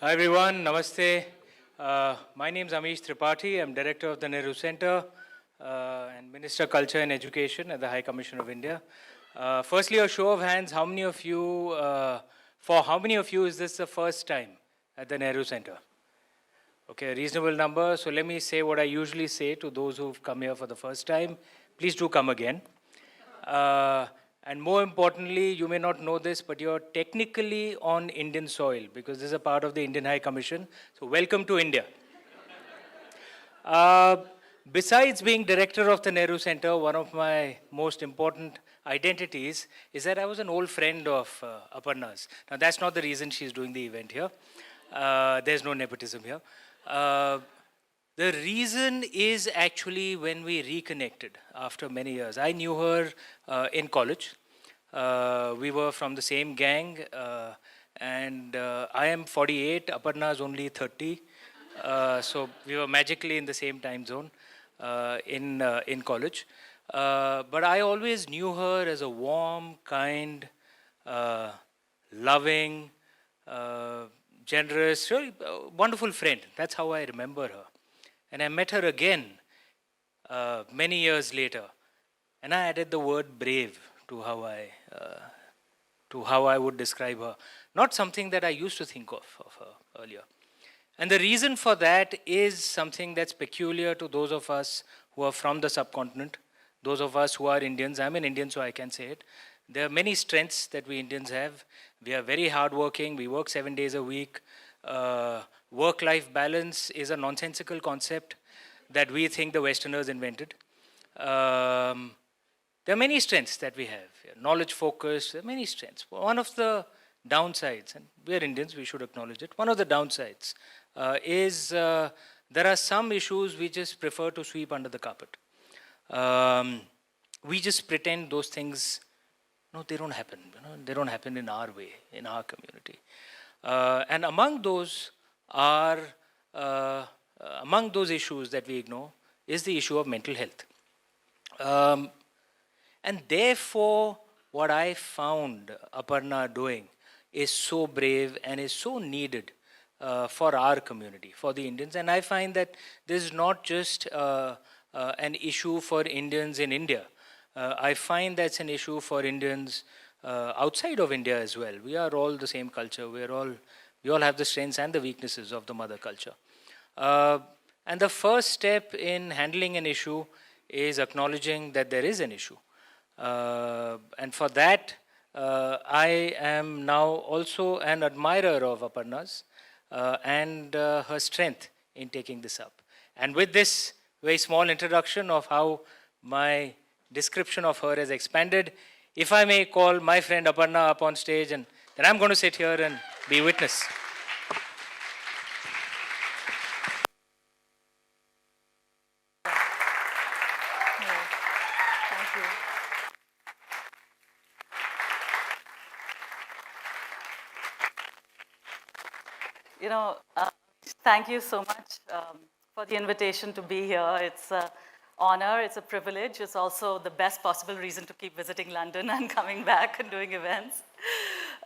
Hi everyone, Namaste. My name is Amish Tripathi. I'm director of the Nehru Centre and Minister Culture and Education at the High Commission of India. Firstly, a show of hands, for how many of you is this the first time at the Nehru Centre? Okay, a reasonable number. So let me say what I usually say to those who've come here for the first time. Please do come again. And more importantly, you may not know this, but you're technically on Indian soil because this is a part of the Indian High Commission. So welcome to India. Besides being director of the Nehru Centre, one of my most important identities is that I was an old friend of Aparna's. Now that's not the reason she's doing the event here. There's no nepotism here. The reason is actually when we reconnected after many years. I knew her in college. We were from the same gang, and I am 48, Aparna is only 30. So we were magically in the same time zone in college. But I always knew her as a warm, kind, loving, generous, really wonderful friend. That's how I remember her. And I met her again many years later, and I added the word brave to how I would describe her. Not something that I used to think of her earlier. And the reason for that is something that's peculiar to those of us who are from the subcontinent, those of us who are Indians. I'm an Indian, so I can say it. There are many strengths that we Indians have. We are very hardworking. We work 7 days a week. Work-life balance is a nonsensical concept that we think the Westerners invented. There are many strengths that we have. Knowledge focus, there are many strengths. One of the downsides, and we are Indians, we should acknowledge it. One of the downsides is there are some issues we just prefer to sweep under the carpet. We just pretend those things, no, they don't happen. They don't happen in our way, in our community. And among those issues that we ignore is the issue of mental health. And therefore, what I found Aparna doing is so brave and is so needed for our community, for the Indians. And I find that this is not just an issue for Indians in India. I find that's an issue for Indians outside of India as well. We are all the same culture. We all have the strengths and the weaknesses of the mother culture. And the first step in handling an issue is acknowledging that there is an issue. And for that, I am now also an admirer of Aparna's and her strength in taking this up. And with this very small introduction of how my description of her has expanded, if I may call my friend Aparna up on stage, and then I'm going to sit here and be witness. Thank you so much for the invitation to be here. It's an honor, it's a privilege. It's also the best possible reason to keep visiting London and coming back and doing events.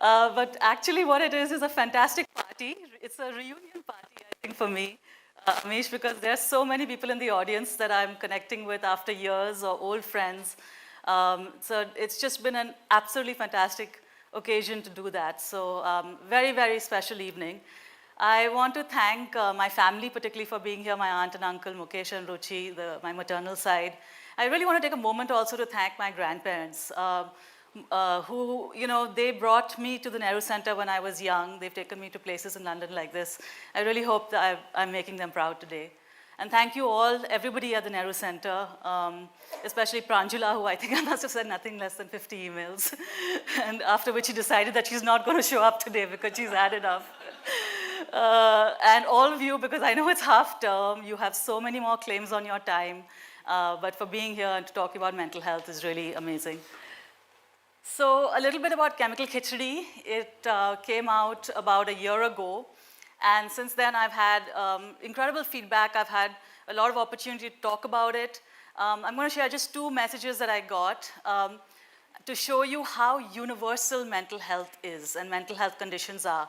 But actually what it is a fantastic party. It's a reunion party, I think, for me, Amish, because there are so many people in the audience that I'm connecting with after years, or old friends. So it's just been an absolutely fantastic occasion to do that. So very, very special evening. I want to thank my family, particularly for being here, my aunt and uncle, Mukesh and Ruchi, my maternal side. I really want to take a moment also to thank my grandparents, who, they brought me to the Nehru Centre when I was young. They've taken me to places in London like this. I really hope that I'm making them proud today. And thank you all, everybody at the Nehru Centre, especially Pranjula, who I think I must have sent nothing less than 50 emails, and after which she decided that she's not going to show up today because she's had enough. And all of you, because I know it's half term, you have so many more claims on your time, but for being here and to talk about mental health is really amazing. So a little bit about Chemical Khichdi. It came out about a year ago, and since then I've had incredible feedback. I've had a lot of opportunity to talk about it. I'm going to share just 2 messages that I got to show you how universal mental health is and mental health conditions are.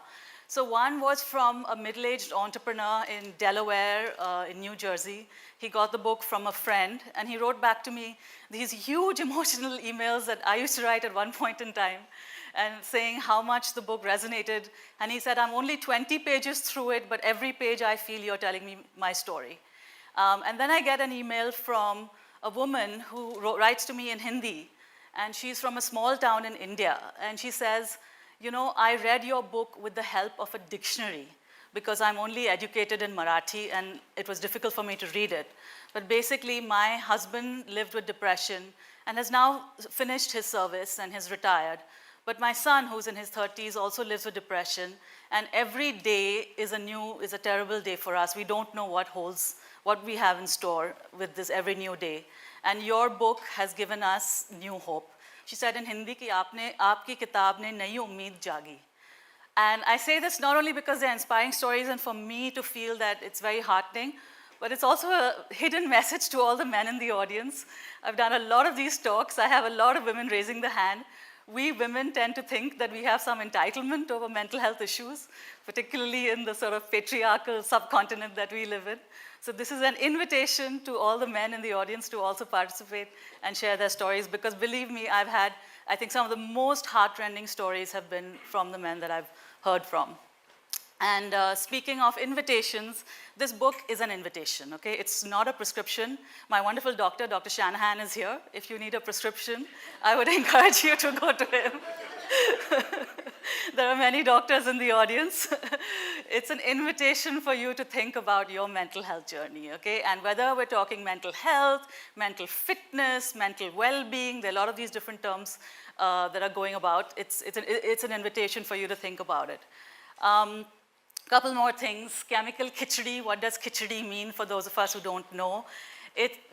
So one was from a middle-aged entrepreneur in Delaware, in New Jersey. He got the book from a friend, and he wrote back to me these huge emotional emails that I used to write at one point in time, and saying how much the book resonated. And he said, I'm only 20 pages through it, but every page I feel you're telling me my story. And then I get an email from a woman who writes to me in Hindi, and she's from a small town in India, and she says, you know, I read your book with the help of a dictionary because I'm only educated in Marathi and it was difficult for me to read it. But basically, my husband lived with depression and has now finished his service and has retired. But my son, who's in his 30s, also lives with depression, and every day is a terrible day for us. We don't know what we have in store with this every new day. And your book has given us new hope. She said in Hindi कि आपकी किताब ने नई उम्मीद जागी. And I say this not only because they're inspiring stories and for me to feel that it's very heartening, but it's also a hidden message to all the men in the audience. I've done a lot of these talks. I have a lot of women raising the hand. We women tend to think that we have some entitlement over mental health issues, particularly in the sort of patriarchal subcontinent that we live in. So this is an invitation to all the men in the audience to also participate and share their stories, because believe me, I've had, I think some of the most heartrending stories have been from the men that I've heard from. And speaking of invitations, this book is an invitation, okay? It's not a prescription. My wonderful doctor, Dr. Shanahan, is here. If you need a prescription, I would encourage you to go to him. There are many doctors in the audience. It's an invitation for you to think about your mental health journey, okay? And whether we're talking mental health, mental fitness, mental well-being, there are a lot of these different terms that are going about. It's an invitation for you to think about it. Couple more things. Chemical khichdi. What does khichdi mean for those of us who don't know?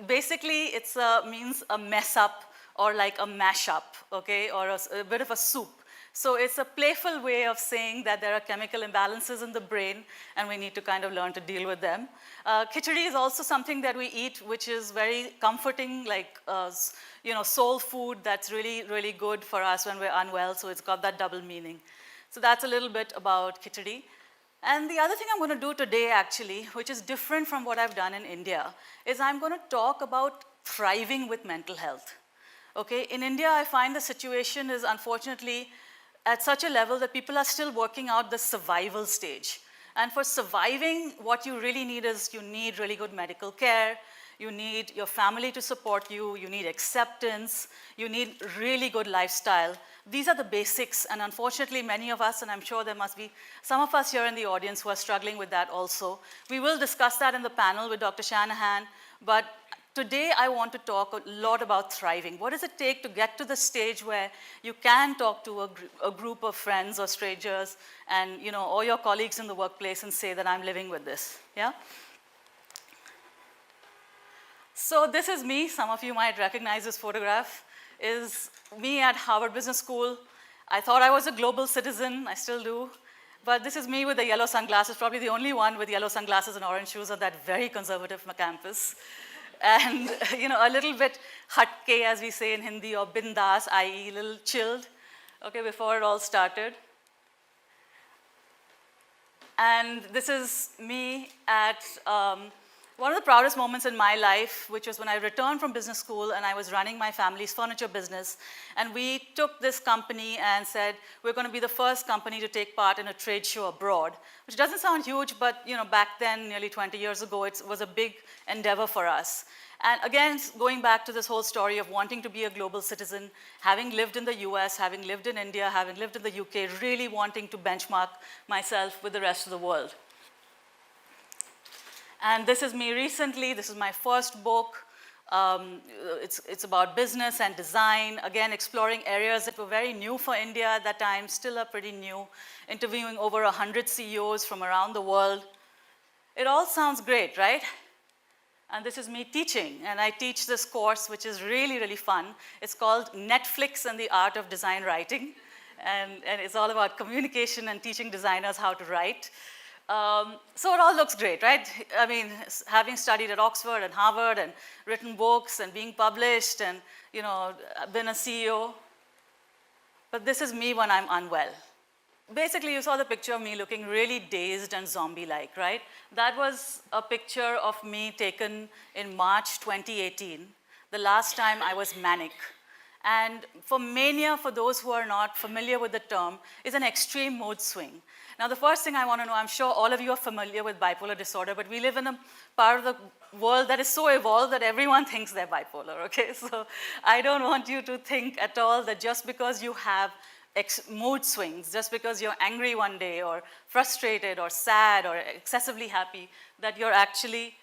Basically, it means a mess up or like a mash up, okay, or a bit of a soup. So it's a playful way of saying that there are chemical imbalances in the brain and we need to kind of learn to deal with them. Khichdi is also something that we eat which is very comforting, like soul food that's really, really good for us when we're unwell, so it's got that double meaning. So that's a little bit about khichdi. And the other thing I'm going to do today, actually, which is different from what I've done in India, is I'm going to talk about thriving with mental health. Okay? In India, I find the situation is unfortunately at such a level that people are still working out the survival stage. And for surviving, what you really need is you need really good medical care, you need your family to support you, you need acceptance, you need really good lifestyle. These are the basics, and unfortunately many of us, and I'm sure there must be some of us here in the audience who are struggling with that also. We will discuss that in the panel with Dr. Shanahan, but today I want to talk a lot about thriving. What does it take to get to the stage where you can talk to a group of friends or strangers and or your colleagues in the workplace and say that I'm living with this, yeah? So this is me. Some of you might recognize this photograph. Is me at Harvard Business School. I thought I was a global citizen. I still do. But this is me with the yellow sunglasses, probably the only one with yellow sunglasses and orange shoes on that very conservative campus. And a little bit hatke, as we say in Hindi, or bindas, i.e. a little chilled, okay, before it all started. And this is me at one of the proudest moments in my life, which was when I returned from business school and I was running my family's furniture business. And we took this company and said, we're going to be the first company to take part in a trade show abroad, which doesn't sound huge, but back then, nearly 20 years ago, it was a big endeavor for us. And again, going back to this whole story of wanting to be a global citizen, having lived in the US, having lived in India, having lived in the UK, really wanting to benchmark myself with the rest of the world. And this is me recently. This is my first book. It's about business and design, again, exploring areas that were very new for India at that time, still are pretty new, interviewing over 100 CEOs from around the world. It all sounds great, right? And this is me teaching, and I teach this course, which is really, really fun. It's called Netflix and the Art of Design Writing, and it's all about communication and teaching designers how to write. So it all looks great, right? I mean, having studied at Oxford and Harvard and written books and being published and, been a CEO. But this is me when I'm unwell. basically, you saw the picture of me looking really dazed and zombie-like, right? That was a picture of me taken in March 2018, the last time I was manic. And for mania, for those who are not familiar with the term, is an extreme mood swing. Now, the first thing I want to know, I'm sure all of you are familiar with bipolar disorder, but we live in a part of the world that is so evolved that everyone thinks they're bipolar, okay? So I don't want you to think at all that just because you have mood swings, just because you're angry one day or frustrated or sad or excessively happy, that you're actually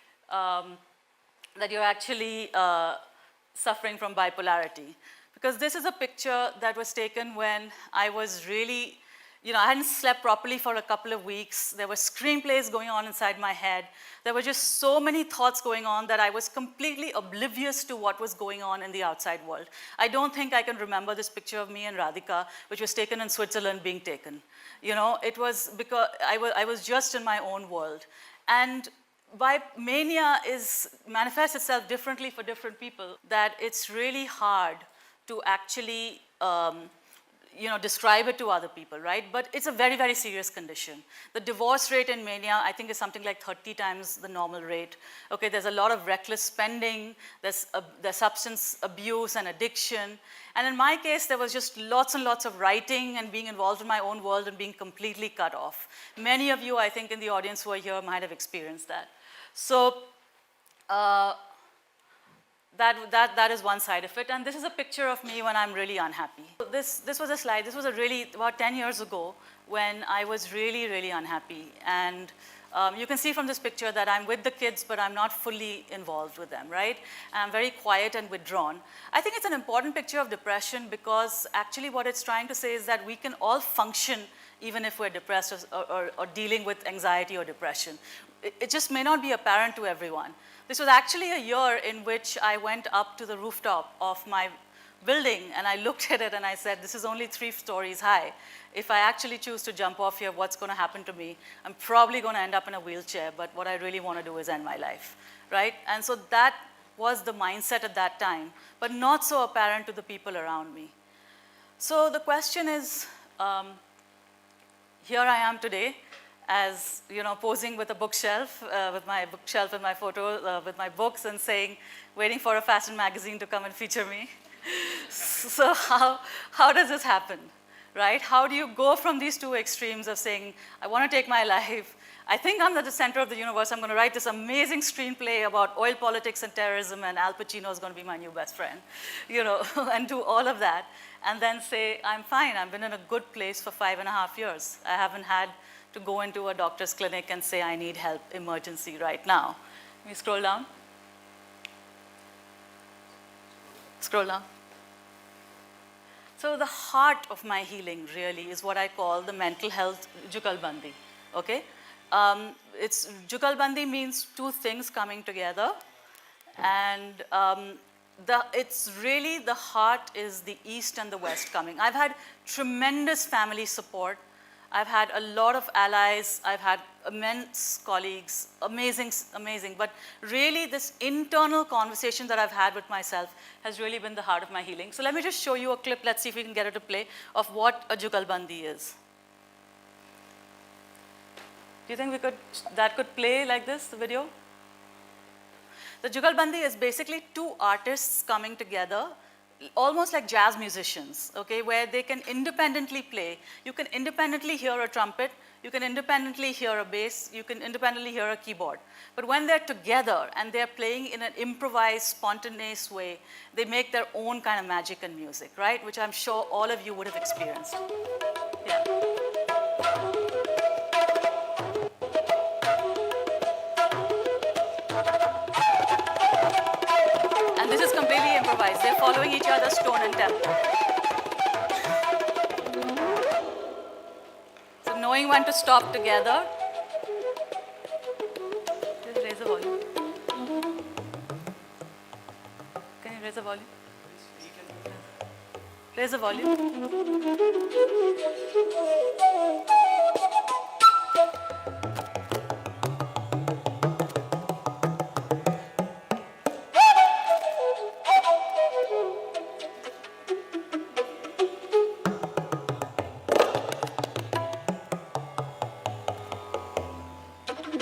suffering from bipolarity. Because this is a picture that was taken when I was really, I hadn't slept properly for a couple of weeks. There were screenplays going on inside my head. There were just so many thoughts going on that I was completely oblivious to what was going on in the outside world. I don't think I can remember this picture of me and Radhika, which was taken in Switzerland, being taken. It was because I was just in my own world. And mania manifests itself differently for different people, that it's really hard to actually describe it to other people, right? But it's a very, very serious condition. The divorce rate in mania, I think, is something like 30 times the normal rate. Okay, there's a lot of reckless spending, there's substance abuse and addiction. And in my case, there was just lots and lots of writing and being involved in my own world and being completely cut off. Many of you, I think, in the audience who are here might have experienced that. So that is one side of it. And this is a picture of me when I'm really unhappy. This was a slide. This was about 10 years ago when I was really, really unhappy. And you can see from this picture that I'm with the kids, but I'm not fully involved with them, right? I'm very quiet and withdrawn. I think it's an important picture of depression because actually what it's trying to say is that we can all function even if we're depressed or dealing with anxiety or depression. It just may not be apparent to everyone. This was actually a year in which I went up to the rooftop of my building and I looked at it and I said, this is only 3 stories high. If I actually choose to jump off here, what's going to happen to me? I'm probably going to end up in a wheelchair, but what I really want to do is end my life, right? And so that was the mindset at that time, but not so apparent to the people around me. So the question is, here I am today, as posing with a bookshelf, with my bookshelf and my photo, with my books, and saying, waiting for a fashion magazine to come and feature me. So how does this happen, right? How do you go from these two extremes of saying, I want to take my life, I think I'm at the center of the universe, I'm going to write this amazing screenplay about oil politics and terrorism, and Al Pacino is going to be my new best friend, and do all of that, and then say, I'm fine, I've been in a good place for 5.5 years. I haven't had to go into a doctor's clinic and say, I need help, emergency right now. Can you scroll down? Scroll down. So the heart of my healing really is what I call the mental health Jugalbandi, okay? Jugalbandi means 2 things coming together, and it's really the heart is the East and the West coming. I've had tremendous family support. I've had a lot of allies. I've had immense colleagues, amazing, amazing. But really this internal conversation that I've had with myself has really been the heart of my healing. So let me just show you a clip. Let's see if we can get it to play of what a Jugalbandi is. Do you think that could play like this, the video? The Jugalbandi is basically 2 artists coming together, almost like jazz musicians, okay, where they can independently play. You can independently hear a trumpet, you can independently hear a bass, you can independently hear a keyboard. But when they're together and they're playing in an improvised, spontaneous way, they make their own kind of magic and music, right? Which I'm sure all of you would have experienced. Yeah. This is completely improvised. They're following each other's tone and tempo. So knowing when to stop together. Just raise the volume. Can you raise the volume? Raise the volume.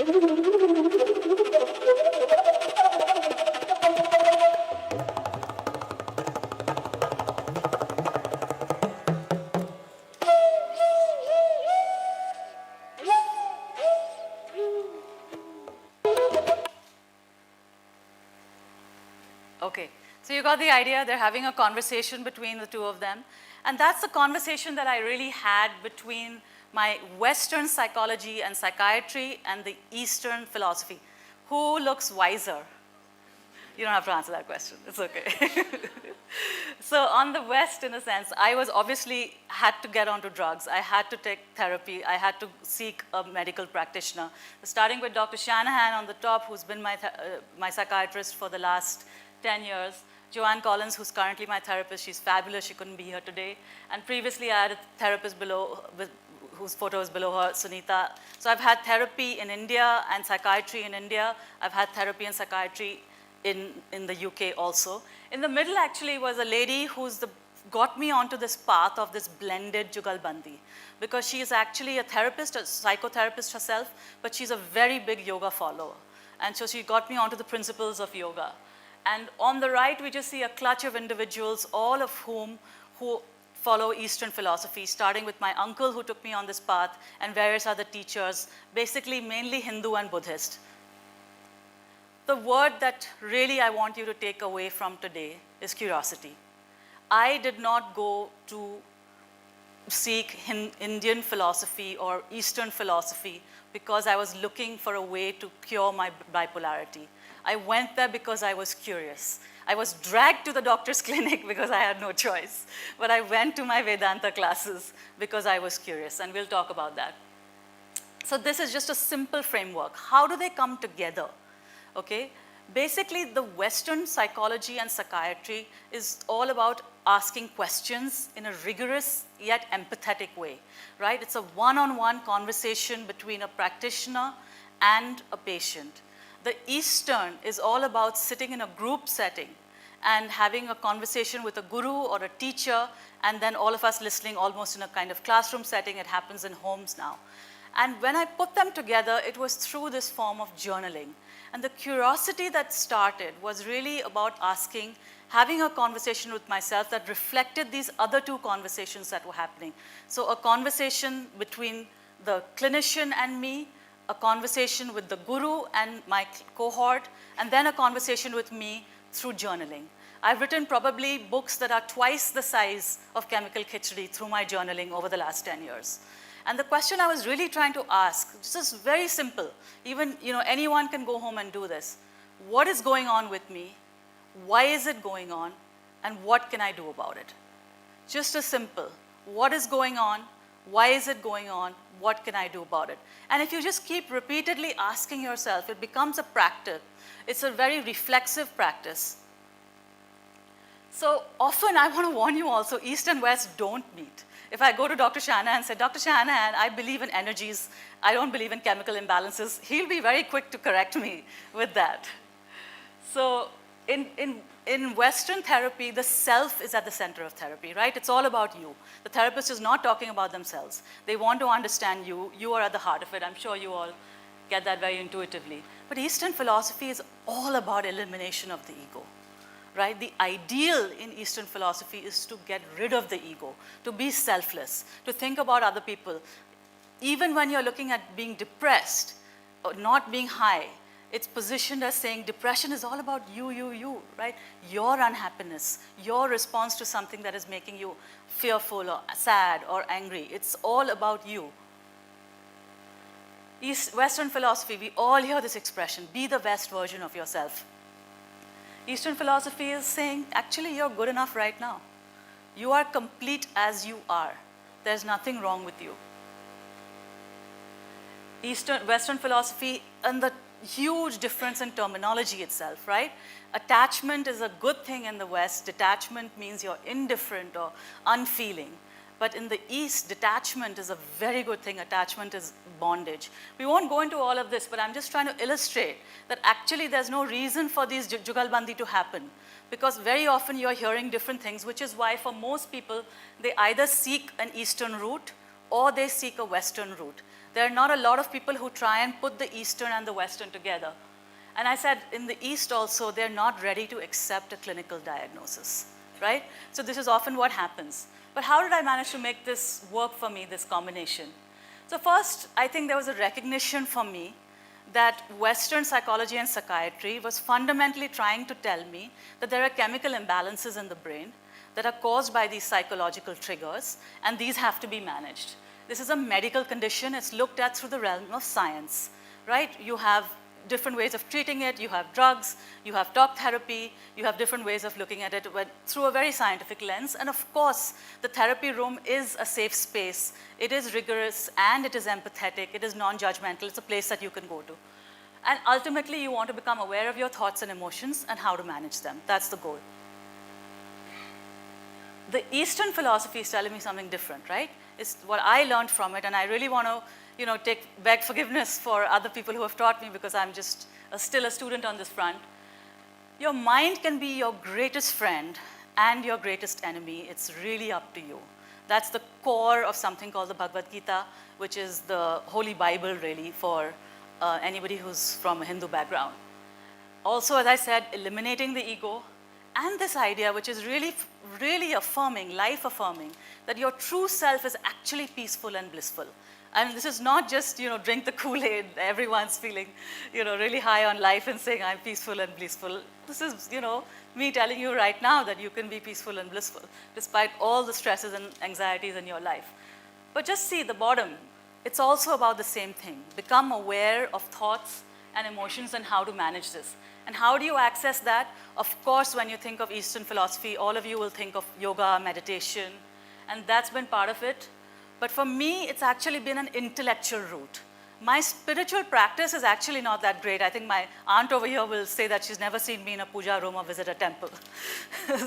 Okay, so you got the idea. They're having a conversation between the two of them. And that's the conversation that I really had between my Western psychology and psychiatry and the Eastern philosophy. Who looks wiser? You don't have to answer that question. It's okay. So on the West, in a sense, I was obviously had to get onto drugs. I had to take therapy. I had to seek a medical practitioner. Starting with Dr. Shanahan on the top, who's been my psychiatrist for the last 10 years. Joanne Collins, who's currently my therapist, she's fabulous. She couldn't be here today. And previously, I had a therapist below, whose photo is below her, Sunita. So I've had therapy in India and psychiatry in India. I've had therapy and psychiatry in the UK also. In the middle, actually, was a lady who's got me onto this path of this blended Jugalbandi, because she is actually a therapist, a psychotherapist herself, but she's a very big yoga follower. And so she got me onto the principles of yoga. And on the right, we just see a clutch of individuals, all of whom who follow Eastern philosophy, starting with my uncle who took me on this path and various other teachers, basically mainly Hindu and Buddhist. The word that really I want you to take away from today is curiosity. I did not go to seek Indian philosophy or Eastern philosophy because I was looking for a way to cure my bipolarity. I went there because I was curious. I was dragged to the doctor's clinic because I had no choice. But I went to my Vedanta classes because I was curious, and we'll talk about that. So this is just a simple framework. How do they come together? Okay? Basically, the Western psychology and psychiatry is all about asking questions in a rigorous yet empathetic way, right? It's a one-on-one conversation between a practitioner and a patient. The Eastern is all about sitting in a group setting and having a conversation with a guru or a teacher, and then all of us listening almost in a kind of classroom setting. It happens in homes now. And when I put them together, it was through this form of journaling. And the curiosity that started was really about having a conversation with myself that reflected these other two conversations that were happening. So a conversation between the clinician and me, a conversation with the guru and my cohort, and then a conversation with me through journaling. I've written probably books that are twice the size of Chemical Khichdi through my journaling over the last 10 years. And the question I was really trying to ask, just very simple, even anyone can go home and do this. What is going on with me? Why is it going on? And what can I do about it? Just as simple. What is going on? Why is it going on? What can I do about it? And if you just keep repeatedly asking yourself, it becomes a practice. It's a very reflexive practice. So often I want to warn you also, East and West don't meet. If I go to Dr. Shanahan and say, Dr. Shanahan, I believe in energies, I don't believe in chemical imbalances, he'll be very quick to correct me with that. So in Western therapy, the self is at the center of therapy, right? It's all about you. The therapist is not talking about themselves. They want to understand you. You are at the heart of it. I'm sure you all get that very intuitively. But Eastern philosophy is all about elimination of the ego, right? The ideal in Eastern philosophy is to get rid of the ego, to be selfless, to think about other people. Even when you're looking at being depressed or not being high, it's positioned as saying depression is all about you, right? Your unhappiness, your response to something that is making you fearful or sad or angry. It's all about you. Western philosophy, we all hear this expression, be the best version of yourself. Eastern philosophy is saying, actually, you're good enough right now. You are complete as you are. There's nothing wrong with you. Western philosophy, and the huge difference in terminology itself, right? Attachment is a good thing in the West. Detachment means you're indifferent or unfeeling. But in the East, detachment is a very good thing. Attachment is bondage. We won't go into all of this, but I'm just trying to illustrate that actually there's no reason for these Jugalbandi to happen, because very often you're hearing different things, which is why for most people, they either seek an Eastern route or they seek a Western route. There are not a lot of people who try and put the Eastern and the Western together. And I said, in the East also, they're not ready to accept a clinical diagnosis, right? So this is often what happens. But how did I manage to make this work for me, this combination? So first, I think there was a recognition for me that Western psychology and psychiatry was fundamentally trying to tell me that there are chemical imbalances in the brain that are caused by these psychological triggers, and these have to be managed. This is a medical condition. It's looked at through the realm of science, right? You have different ways of treating it. You have drugs, you have talk therapy, you have different ways of looking at it through a very scientific lens. And of course, the therapy room is a safe space. It is rigorous and it is empathetic. It is non-judgmental. It's a place that you can go to. And ultimately, you want to become aware of your thoughts and emotions and how to manage them. That's the goal. The Eastern philosophy is telling me something different, right? It's what I learned from it, and I really want to beg forgiveness for other people who have taught me because I'm just still a student on this front. Your mind can be your greatest friend and your greatest enemy. It's really up to you. That's the core of something called the Bhagavad Gita, which is the Holy Bible, really, for anybody who's from a Hindu background. Also, as I said, eliminating the ego, and this idea, which is really, really affirming, life-affirming, that your true self is actually peaceful and blissful. And this is not just, drink the Kool-Aid, everyone's feeling, really high on life and saying, I'm peaceful and blissful. This is, me telling you right now that you can be peaceful and blissful, despite all the stresses and anxieties in your life. But just see the bottom. It's also about the same thing. Become aware of thoughts and emotions and how to manage this. And how do you access that? Of course, when you think of Eastern philosophy, all of you will think of yoga, meditation, and that's been part of it. But for me, it's actually been an intellectual route. My spiritual practice is actually not that great. I think my aunt over here will say that she's never seen me in a puja room or visit a temple.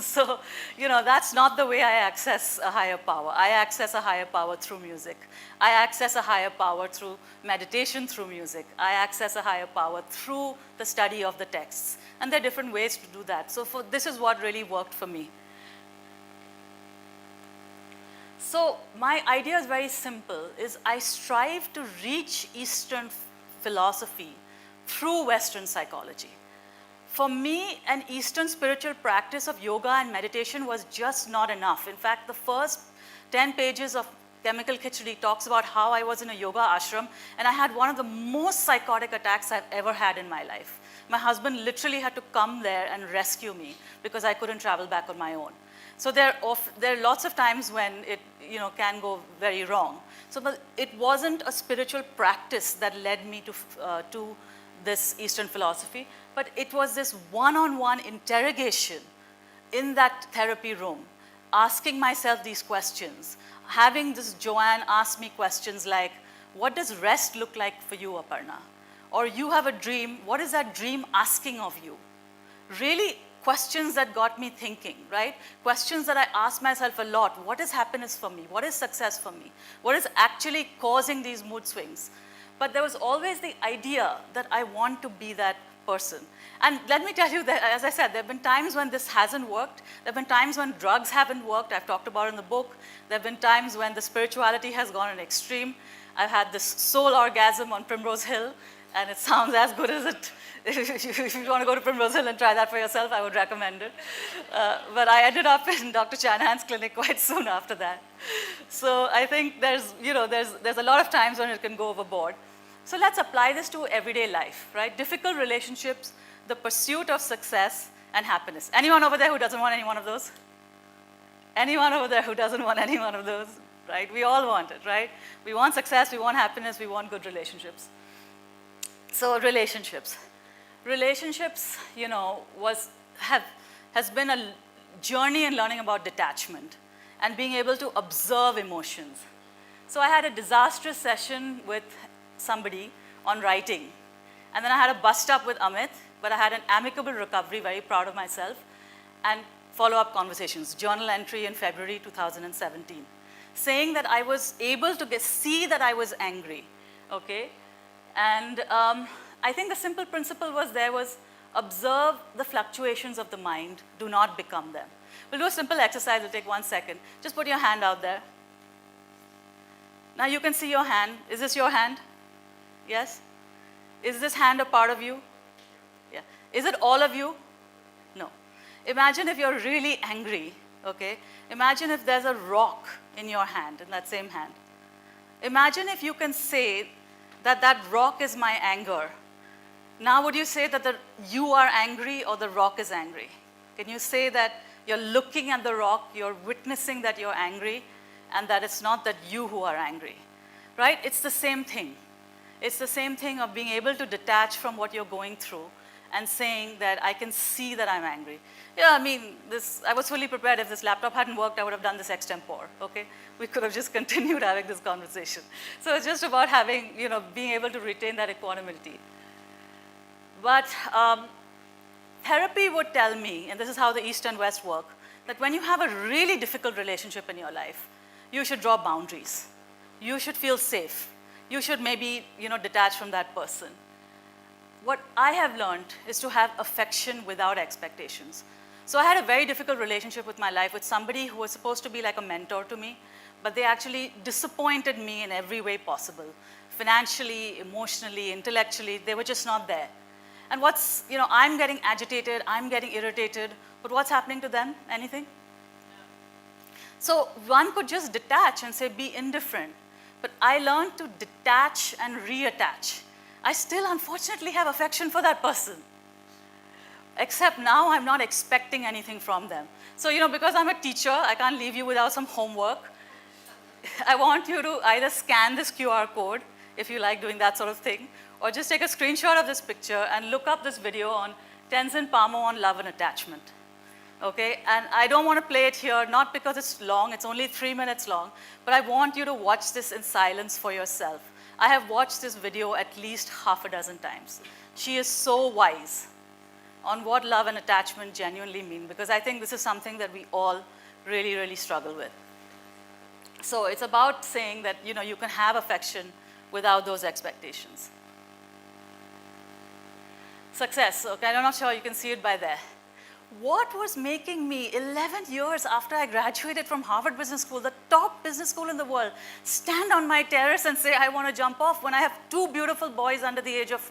So, that's not the way I access a higher power. I access a higher power through music. I access a higher power through meditation through music. I access a higher power through the study of the texts. And there are different ways to do that. So this is what really worked for me. So my idea is very simple, is I strive to reach Eastern philosophy through Western psychology. For me, an Eastern spiritual practice of yoga and meditation was just not enough. In fact, the first 10 pages of Chemical Khichdi talks about how I was in a yoga ashram and I had one of the most psychotic attacks I've ever had in my life. My husband literally had to come there and rescue me because I couldn't travel back on my own. So there are lots of times when it can go very wrong. So but it wasn't a spiritual practice that led me to this Eastern philosophy, but it was this one-on-one interrogation in that therapy room, asking myself these questions, having this Joanne ask me questions like, what does rest look like for you, Aparna? Or you have a dream, what is that dream asking of you? Really, questions that got me thinking, right? Questions that I asked myself a lot. What is happiness for me? What is success for me? What is actually causing these mood swings? But there was always the idea that I want to be that person. And let me tell you that, as I said, there have been times when this hasn't worked. There have been times when drugs haven't worked. I've talked about it in the book. There have been times when the spirituality has gone an extreme. I've had this soul orgasm on Primrose Hill, and it sounds as good as it. If you want to go to Primrose Hill and try that for yourself, I would recommend it. But I ended up in Dr. Chanahan's clinic quite soon after that. So I think there's a lot of times when it can go overboard. So let's apply this to everyday life, right? Difficult relationships, the pursuit of success, and happiness. Anyone over there who doesn't want any one of those? Anyone over there who doesn't want any one of those? Right? We all want it, right? We want success, we want happiness, we want good relationships. So relationships. Relationships, has been a journey in learning about detachment and being able to observe emotions. So I had a disastrous session with somebody on writing. And then I had a bust up with Amit, but I had an amicable recovery, very proud of myself, and follow-up conversations, journal entry in February 2017, saying that I was able to see that I was angry, okay? And I think the simple principle was observe the fluctuations of the mind, do not become them. We'll do a simple exercise, it'll take 1 second. Just put your hand out there. Now you can see your hand. Is this your hand? Yes? Is this hand a part of you? Yeah. Is it all of you? No. Imagine if you're really angry, okay? Imagine if there's a rock in your hand, in that same hand. Imagine if you can say that that rock is my anger. Now would you say that you are angry or the rock is angry? Can you say that you're looking at the rock, you're witnessing that you're angry, and that it's not that you who are angry, right? It's the same thing. It's the same thing of being able to detach from what you're going through and saying that I can see that I'm angry. Yeah, I mean, I was fully prepared. If this laptop hadn't worked, I would have done this extempore, okay? We could have just continued having this conversation. So it's just about having, being able to retain that equanimity. But therapy would tell me, and this is how the East and West work, that when you have a really difficult relationship in your life, you should draw boundaries. You should feel safe. You should maybe, detach from that person. What I have learned is to have affection without expectations. So I had a very difficult relationship with my life with somebody who was supposed to be like a mentor to me, but they actually disappointed me in every way possible. Financially, emotionally, intellectually, they were just not there. And I'm getting agitated, I'm getting irritated, but what's happening to them? Anything? So one could just detach and say, be indifferent. But I learned to detach and reattach. I still, unfortunately, have affection for that person. Except now I'm not expecting anything from them. So, because I'm a teacher, I can't leave you without some homework. I want you to either scan this QR code, if you like doing that sort of thing, or just take a screenshot of this picture and look up this video on Tenzin Palmo on love and attachment. Okay, and I don't want to play it here, not because it's long, it's only 3 minutes long, but I want you to watch this in silence for yourself. I have watched this video at least half a dozen times. She is so wise on what love and attachment genuinely mean, because I think this is something that we all really, really struggle with. So it's about saying that, you can have affection without those expectations. Success, okay, I'm not sure you can see it by there. What was making me, 11 years after I graduated from Harvard Business School, the top business school in the world, stand on my terrace and say, I want to jump off when I have 2 beautiful boys under the age of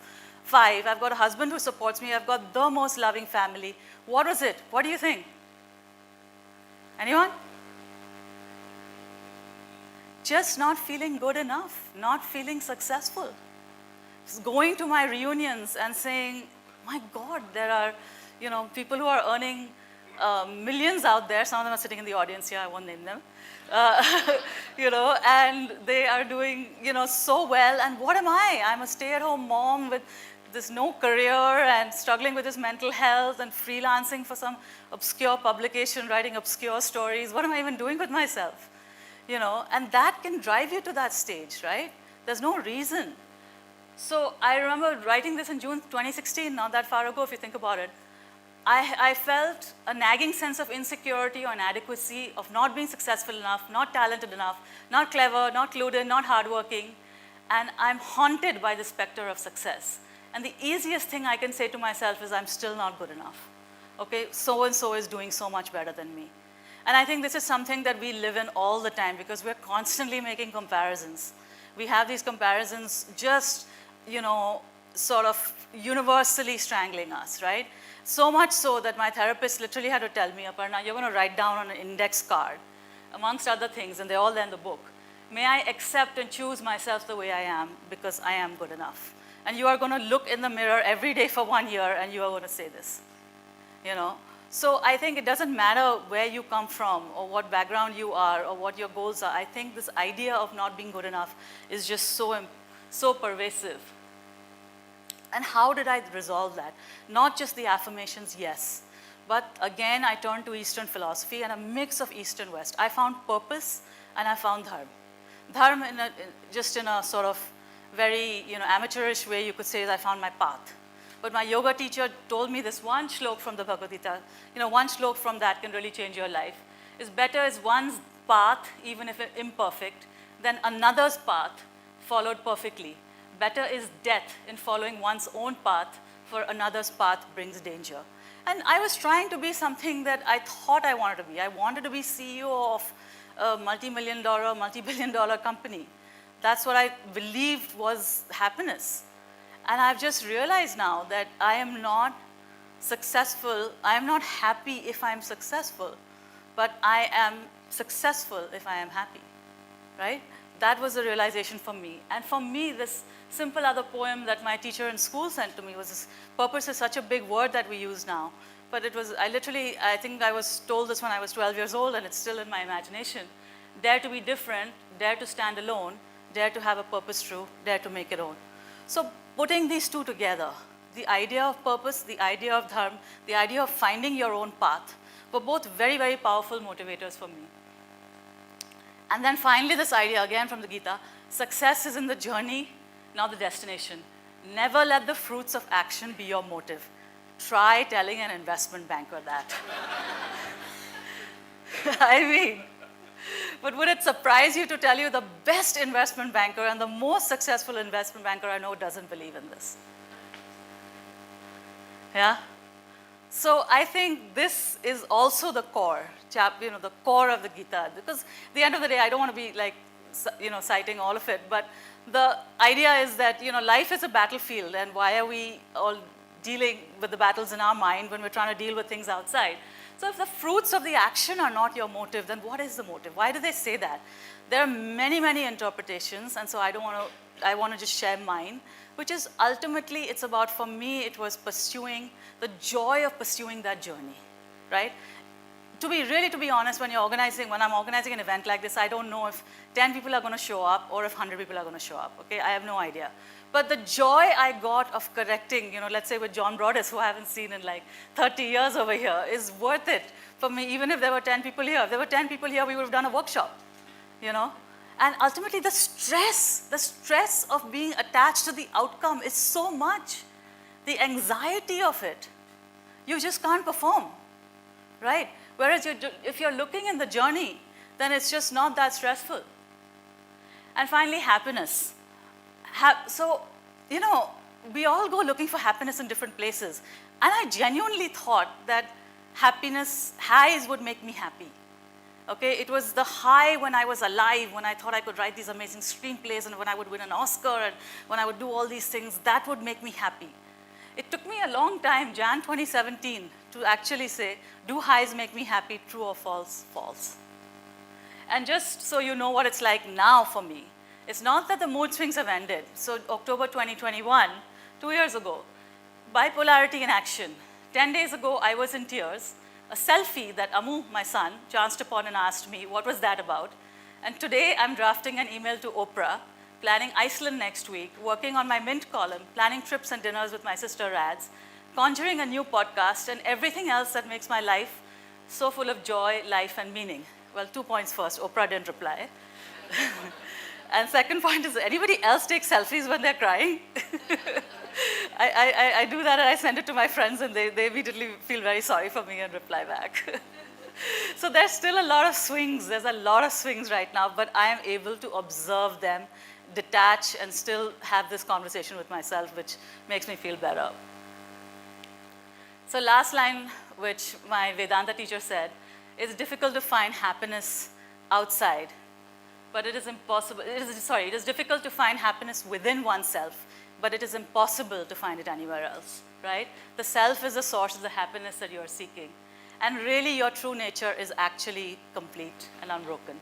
5. I've got a husband who supports me. I've got the most loving family. What was it? What do you think? Anyone? Just not feeling good enough, not feeling successful. Just going to my reunions and saying, my God, there are people who are earning millions out there. Some of them are sitting in the audience here. I won't name them. And they are doing, so well. And what am I? I'm a stay-at-home mom with this no career and struggling with this mental health and freelancing for some obscure publication, writing obscure stories. What am I even doing with myself? And that can drive you to that stage, right? There's no reason. So I remember writing this in June 2016, not that far ago if you think about it. I felt a nagging sense of insecurity or inadequacy, of not being successful enough, not talented enough, not clever, not clued in, not hardworking. And I'm haunted by the specter of success. And the easiest thing I can say to myself is I'm still not good enough. Okay, so-and-so is doing so much better than me. And I think this is something that we live in all the time because we're constantly making comparisons. We have these comparisons just, sort of universally strangling us, right? So much so that my therapist literally had to tell me, Aparna, you're going to write down on an index card, amongst other things, and they're all there in the book. May I accept and choose myself the way I am because I am good enough. And you are going to look in the mirror every day for 1 year and you are going to say this, So I think it doesn't matter where you come from or what background you are or what your goals are. I think this idea of not being good enough is just so pervasive. And how did I resolve that? Not just the affirmations, yes. But again, I turned to Eastern philosophy and a mix of East and West. I found purpose and I found dharma. Dharma, just in a sort of very amateurish way, you could say, is I found my path. But my yoga teacher told me this one shlok from the Bhagavad Gita, one shlok from that can really change your life. It's better is one's path, even if it's imperfect, than another's path followed perfectly. Better is death in following one's own path, for another's path brings danger. And I was trying to be something that I thought I wanted to be. I wanted to be CEO of a multi-billion dollar company. That's what I believed was happiness. And I've just realized now that I am not successful, I am not happy if I'm successful, but I am successful if I am happy, right? That was a realization for me. And for me, this simple other poem that my teacher in school sent to me was this, purpose is such a big word that we use now, but it was, I think I was told this when I was 12 years old, and it's still in my imagination. Dare to be different, dare to stand alone, dare to have a purpose true, dare to make it own. So putting these two together, the idea of purpose, the idea of dharma, the idea of finding your own path, were both very, very powerful motivators for me. And then finally this idea, again from the Gita, success is in the journey, not the destination. Never let the fruits of action be your motive. Try telling an investment banker that. I mean, but would it surprise you to tell you the best investment banker and the most successful investment banker I know doesn't believe in this? Yeah? So I think this is also the core, the core of the Gita. Because at the end of the day, I don't want to be like, citing all of it, but the idea is that, life is a battlefield, and why are we all dealing with the battles in our mind when we're trying to deal with things outside? So if the fruits of the action are not your motive, then what is the motive? Why do they say that? There are many, many interpretations, and so I want to just share mine, which is ultimately, it's about, for me, it was pursuing, the joy of pursuing that journey, right? To be honest, when I'm organizing an event like this, I don't know if 10 people are going to show up or if 100 people are going to show up, okay? I have no idea. But the joy I got of correcting, let's say with John Broadus, who I haven't seen in like 30 years over here, is worth it for me, even if there were 10 people here. If there were 10 people here, we would have done a workshop, And ultimately, the stress of being attached to the outcome is so much. The anxiety of it, you just can't perform, right? Whereas if you're looking in the journey, then it's just not that stressful. And finally, happiness. So, we all go looking for happiness in different places. And I genuinely thought that highs would make me happy. Okay, it was the high when I was alive, when I thought I could write these amazing screenplays, and when I would win an Oscar, and when I would do all these things, that would make me happy. It took me a long time, Jan 2017, to actually say, do highs make me happy, true or false? False. And just so you know what it's like now for me, it's not that the mood swings have ended. So October 2021, 2 years ago, bipolarity in action. 10 days ago, I was in tears. A selfie that Amu, my son, chanced upon and asked me, what was that about? And today, I'm drafting an email to Oprah, planning Iceland next week, working on my Mint column, planning trips and dinners with my sister Rads, conjuring a new podcast, and everything else that makes my life so full of joy, life, and meaning. Well, 2 points first. Oprah didn't reply. And second point is, anybody else take selfies when they're crying? I do that, and I send it to my friends, and they immediately feel very sorry for me and reply back. So there's still a lot of swings. There's a lot of swings right now, but I am able to observe them, detach, and still have this conversation with myself, which makes me feel better. So last line, which my Vedanta teacher said, it's difficult to find happiness outside, but it is impossible. It is difficult to find happiness within oneself, but it is impossible to find it anywhere else, right? The self is the source of the happiness that you're seeking. And really, your true nature is actually complete and unbroken.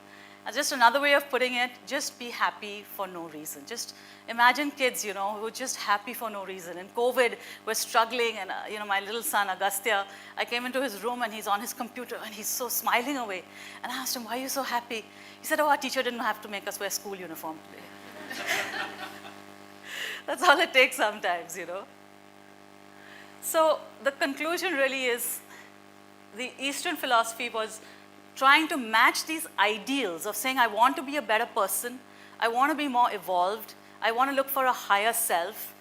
And just another way of putting it, just be happy for no reason. Just imagine kids, who are just happy for no reason. In COVID, we're struggling, and my little son, Agastya, I came into his room, and he's on his computer, and he's so smiling away. And I asked him, why are you so happy? He said, our teacher didn't have to make us wear school uniform today. That's all it takes sometimes, So the conclusion really is, the Eastern philosophy was trying to match these ideals of saying, I want to be a better person, I want to be more evolved, I want to look for a higher self,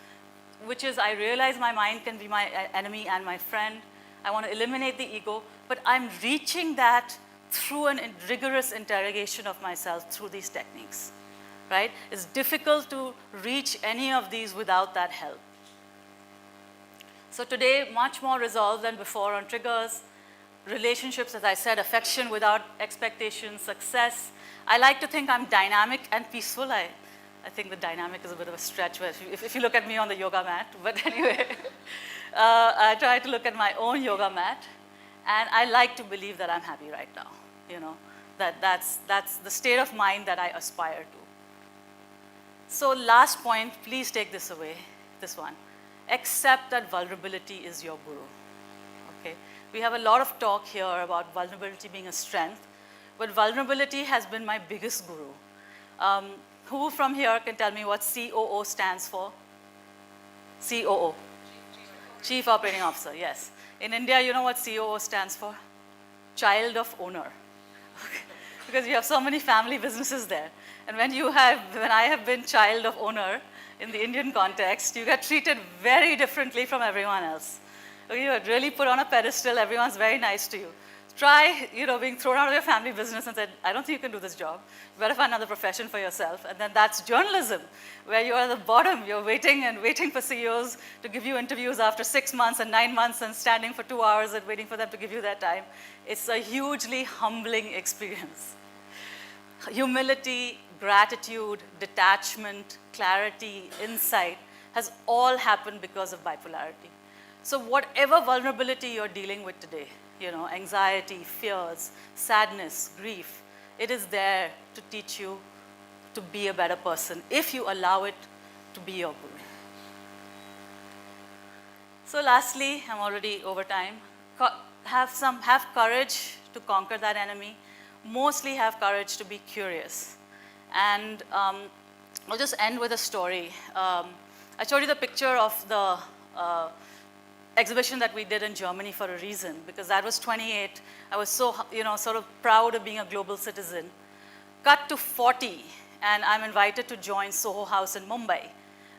which is, I realize my mind can be my enemy and my friend, I want to eliminate the ego, but I'm reaching that through a rigorous interrogation of myself through these techniques, right? It's difficult to reach any of these without that help. So today, much more resolve than before on triggers, relationships, as I said, affection without expectation, success. I like to think I'm dynamic and peaceful. I think the dynamic is a bit of a stretch where if you look at me on the yoga mat, but anyway, I try to look at my own yoga mat, and I like to believe that I'm happy right now, you know, that's the state of mind that I aspire to. So last point, please take this away, this one. Accept that vulnerability is your guru, okay? We have a lot of talk here about vulnerability being a strength, but vulnerability has been my biggest guru. Who from here can tell me what COO stands for? COO. Chief Operating Officer, yes. In India, you know what COO stands for? Child of owner. Okay. Because you have so many family businesses there. And when I have been child of owner in the Indian context, you get treated very differently from everyone else. Okay, you are really put on a pedestal, everyone's very nice to you. Try, being thrown out of your family business and said, I don't think you can do this job. You better find another profession for yourself. And then that's journalism, where you're at the bottom. You're waiting and waiting for CEOs to give you interviews after 6 months and 9 months and standing for 2 hours and waiting for them to give you their time. It's a hugely humbling experience. Humility, gratitude, detachment, clarity, insight has all happened because of bipolarity. So whatever vulnerability you're dealing with today, anxiety, fears, sadness, grief, it is there to teach you to be a better person if you allow it to be your guru. So lastly, I'm already over time, have courage to conquer that enemy. Mostly have courage to be curious. And I'll just end with a story. I showed you the picture of the exhibition that we did in Germany for a reason, because that was 28. I was so, sort of proud of being a global citizen. Cut to 40, and I'm invited to join Soho House in Mumbai.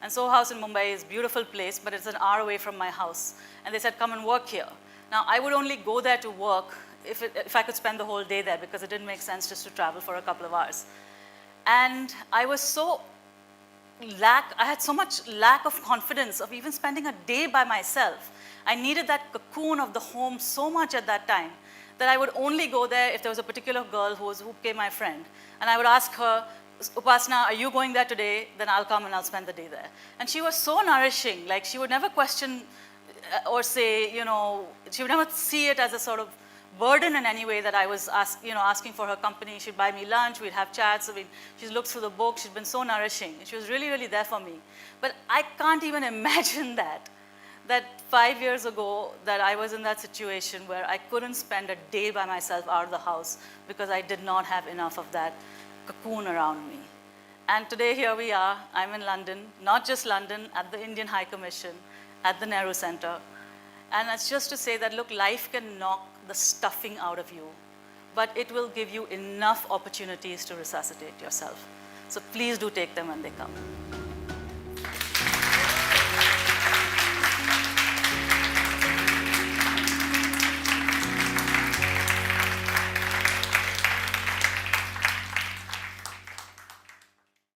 And Soho House in Mumbai is a beautiful place, but it's an hour away from my house. And they said, come and work here. Now, I would only go there to work if I could spend the whole day there, because it didn't make sense just to travel for a couple of hours. And I had so much lack of confidence of even spending a day by myself. I needed that cocoon of the home so much at that time that I would only go there if there was a particular girl who became my friend. And I would ask her, Upasana, are you going there today? Then I'll come and I'll spend the day there. And she was so nourishing. Like, she would never question or say, she would never see it as a sort of burden in any way that I was asking for her company. She'd buy me lunch, we'd have chats. She looked through the book, she'd been so nourishing. She was really, really there for me. But I can't even imagine that 5 years ago that I was in that situation where I couldn't spend a day by myself out of the house because I did not have enough of that cocoon around me. And today here we are, I'm in London, not just London, at the Indian High Commission, at the Nehru Centre. And it's just to say that, look, life can knock the stuffing out of you, but it will give you enough opportunities to resuscitate yourself. So please do take them when they come.